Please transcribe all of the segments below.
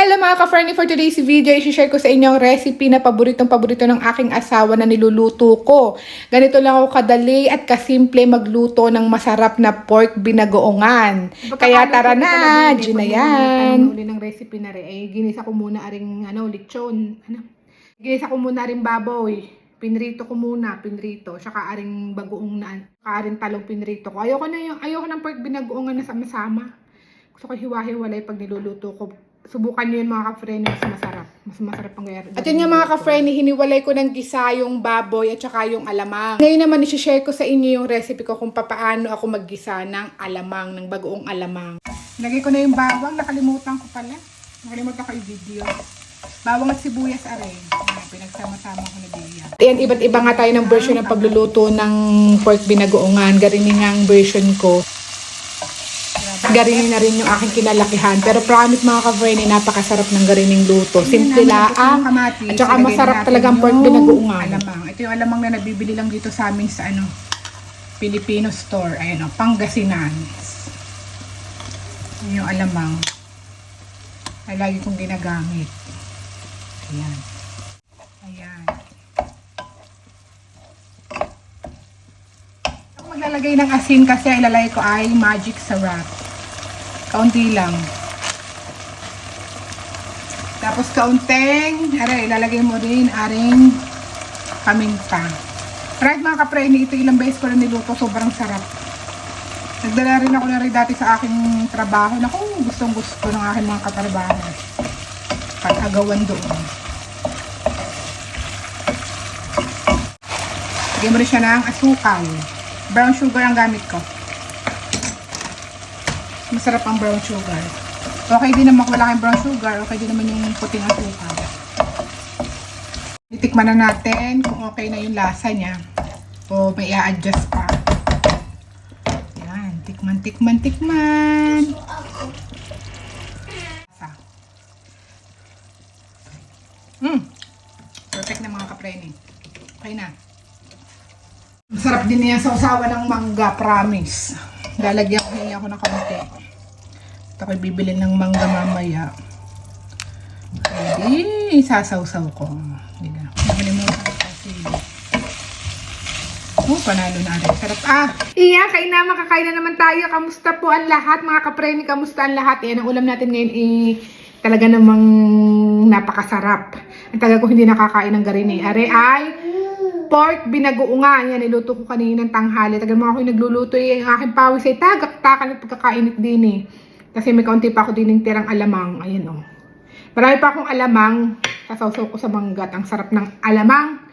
Hello mga ka-friendly, for today's video, i-share ko sa inyo ang recipe na paboritong ng aking asawa na niluluto ko. Ganito lang ako kadali at kasimple magluto ng masarap na pork binagoongan. Kaya tara na, Gina yan. Uli ng recipe na rin, ay ginisa ko muna aring lechon. Ginisa ko muna aring baboy. Pinrito ko muna, saka aring bagoong na, aring talong pinrito ko. Ayoko ng pork binagoongan na sama-sama. Gusto ko hiwa-hiwalay pag niluluto ko. Subukan nyo yun mga ka-friend, mas masarap. Mas masarap ang gaya. At yun yung mga ka-friend, hiniwalay ko ng gisa yung baboy at saka yung alamang. Ngayon naman, isi-share ko sa inyo yung recipe ko kung paano ako maggisa ng alamang, ng bagoong alamang. Lagay ko na yung bawang, nakalimutan ko pala. Nakalimutan ko yung video. Bawang at sibuyas aray. Pinagsama-sama ko na diyan. Ayan, iba't iba nga tayo ng version ng pagluluto ng pork binagoongan. Ganun nga ang version ko. Garinin na rin yung aking kinalakihan. Pero promise mga ka-friend, napakasarap ng garining luto. Simple laang. At saka masarap talaga ang pork binagoongan. Alamang. Ito yung alamang na nabibili lang dito sa amin sa Filipino store. Ayan o, Pangasinan. Yung alamang. Ay lagi kong ginagamit. Ayan. Ayan. Ang maglalagay ng asin kasi ilalagay ko ay magic sarap. Kaunti lang. Tapos kaunting, ilalagay mo rin aring paminta. Right mga ka-friend, ito ilang beses ko na niluto, sobrang sarap. Nagdala rin ako na rin dati sa aking trabaho. Naku, gustong gusto ng aking mga katrabaho. Pag-agawan doon. Lagyan mo rin siya ng asukal. Brown sugar ang gamit ko. Masarap ang brown sugar. Okay din naman kung wala kayong brown sugar. Okay din naman yung puting asukal. Titikman na natin kung okay na yung lasa niya. O may i-adjust pa. Yan. Tikman. Perfect na mga kapreni. Okay na. Masarap din niya sa usawa ng mangga, promise. Lalagyan ko niya ako ng kaunti. Ito ako'y bibili ng mangga mamaya. Hindi, sasaw-saw ko. Hindi na. Nakalimutan ko sa sili. Oh, panalo na rin. Sarap. Iya, kain na, makakain na naman tayo. Kamusta po ang lahat, mga kapreni? Kamusta ang lahat? Yan, ang ulam natin ngayon talaga namang napakasarap. Ang tagal ko hindi nakakain ng garini. Are ay pork binagoongan. Yan, niluto ko kaninang tanghali. Tagal mo ako yung nagluluto. Yung aking pawis ay tagak-takan at pagkakainit din eh. Kasi may kaunti pa ako din yung tirang alamang. Ayan o. Marami pa akong alamang. Sasawsaw ko sa manggat. Ang sarap ng alamang.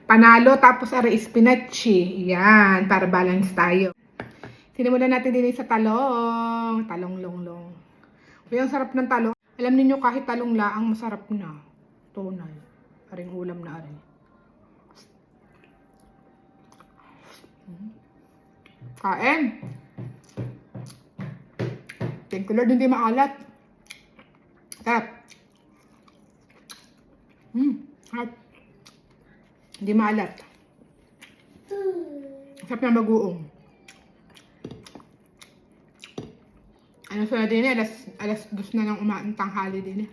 Panalo. Tapos are spinachi. Yan. Para balance tayo. Sinimulan natin din sa talong. Talong longlong. Kaya ang sarap ng talong. Alam niyo kahit talong laang masarap na. Tunay. Aring ulam na aring. Kain. Thank you Lord, hindi maalat. Sarap. Sarap. Hindi maalat. Sarap na bagoong. Ano sila din eh, alas 2 na ng umaang tanghali din eh.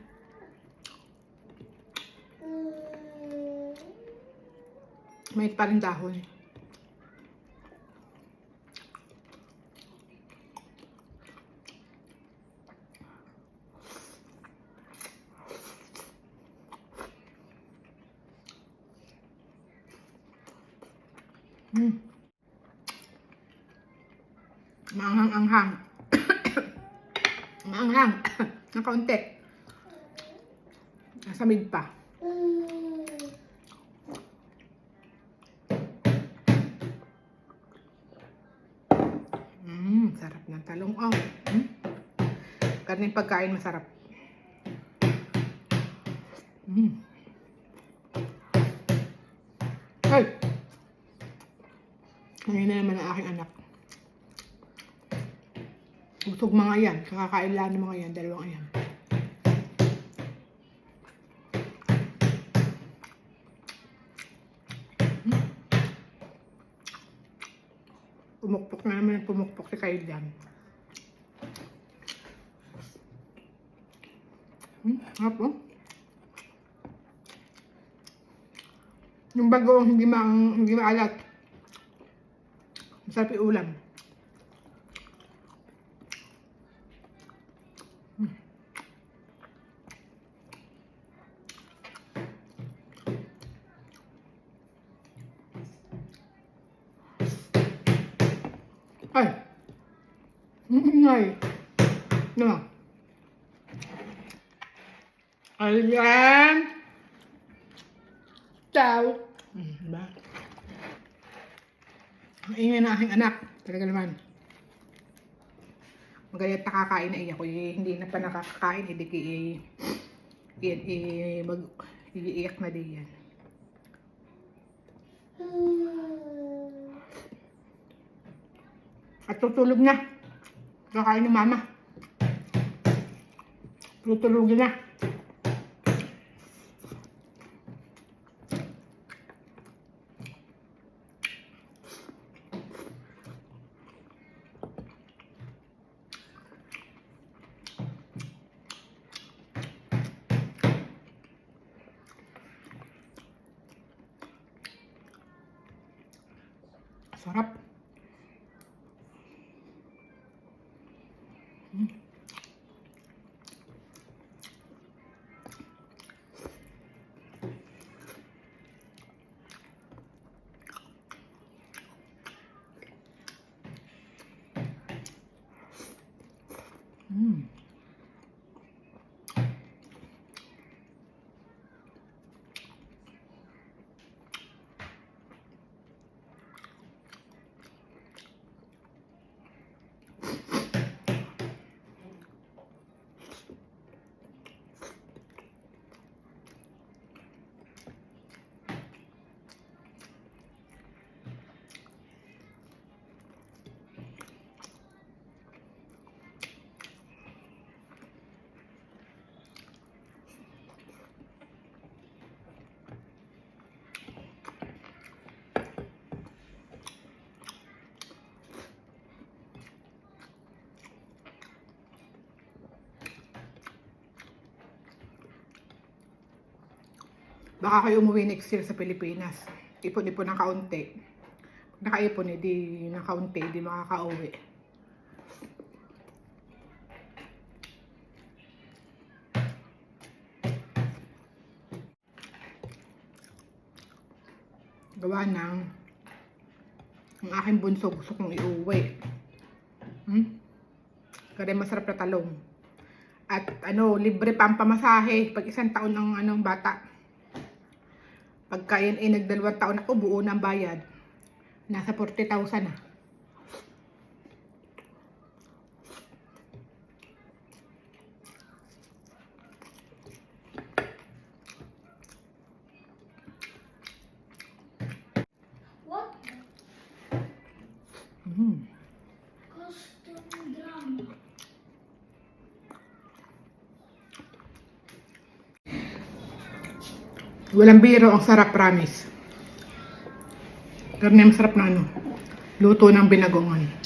May pa rin dahon. Maanghang-anghang. Maanghang. Ng kaunti. Nasa mid pa. Sarap ng talong. Karning pagkain masarap. Ay! Ngayon na naman ang aking anak. Busog mga yan. Kakakain ng mga yan. Dalawang yan. Pumukpok na naman. Pumukpok si Kyle dyan. Sarap oh. Yung bagoong hindi maalat. Masarap yung ulam. Ay! Ingay! No. Ayan! Ciao! Diba? Ang ingay na aking anak. Talaga naman. Magayat na kakain na iya ko. Hindi na pa nakakakain. Hindi iiyak na di yan. At tutulog na. Kakain ni mama. Tutulogin na. Sarap. Baka kayo umuwi next year sa Pilipinas. Ipon-ipon ng kaunti. Pag nakaipon, edi ng kaunti, edi makaka-uwi. Gawa ng ang aking bunso gusto kong iuwi. Kaya masarap na talong. At libre pa ang pamasahe pag isang taon ng bata. Pagka yan nagdalawang taon ako, buo ng bayad. Nasa 40,000 na. What? Custom drama. Walang biro, ang sarap, promise. Karne masarap na luto ng binagongan.